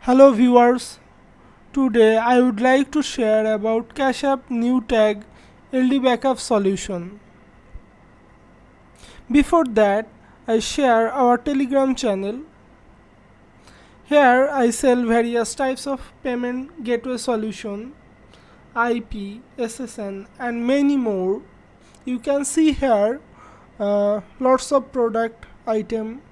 Hello viewers, today I would like to share about Cashapp new tag LD backup solution. Before that, I share our Telegram channel. Here I sell various types of payment gateway solution, IP, SSN and many more. You can see here lots of product item.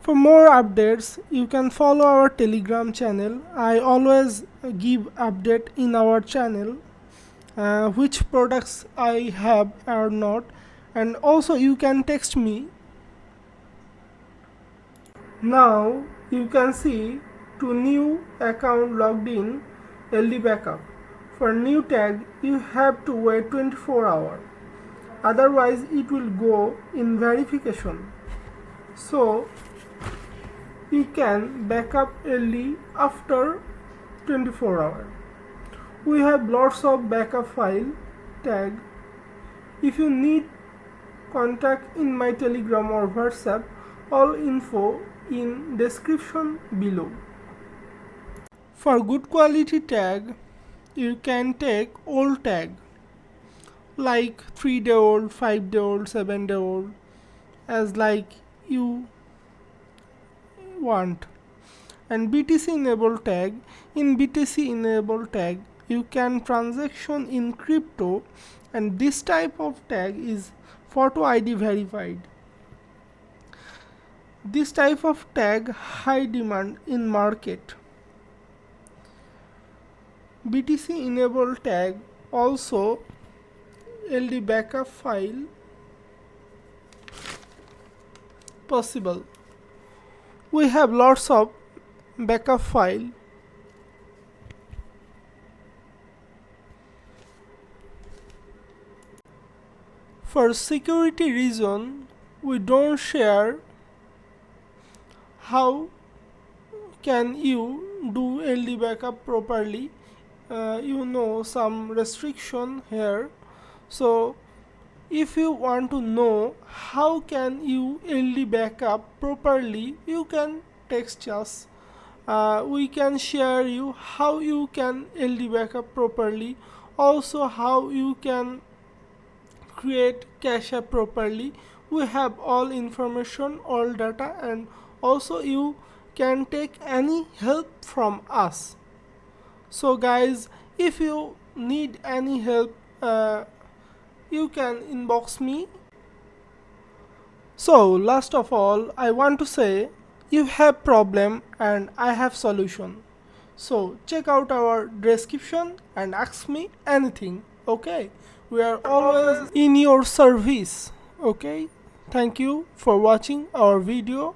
For more updates, you can follow our Telegram channel. I always give update in our channel which products I have or not, and also you can text me. Now you can see to new account logged in LD backup. For new tag you have to wait 24 hours. Otherwise it will go in verification. So you can backup LD after 24 hours. We have lots of backup file tag. If you need contact in my Telegram or WhatsApp, all info in description below. For good quality tag, you can take old tag like 3-day old, 5-day old, 7-day old, as like you want. And BTC enabled tag, in BTC enabled tag you can transaction in crypto, and this type of tag is photo ID verified. This type of tag high demand in market. BTC enabled tag also LD backup file possible. We have lots of backup file. For security reason, we don't share how can you do LD backup properly. Some restriction here. So if you want to know how can you LD backup properly, you can text us. We can share you how you can LD backup properly, also how you can create Cashapp properly. We have all information, all data, and also you can take any help from us. So guys, if you need any help, you can inbox me. So last of all, I want to say you have problem and I have solution. So check out our description and ask me anything. Okay, we are always in your service. Okay, thank you for watching our video.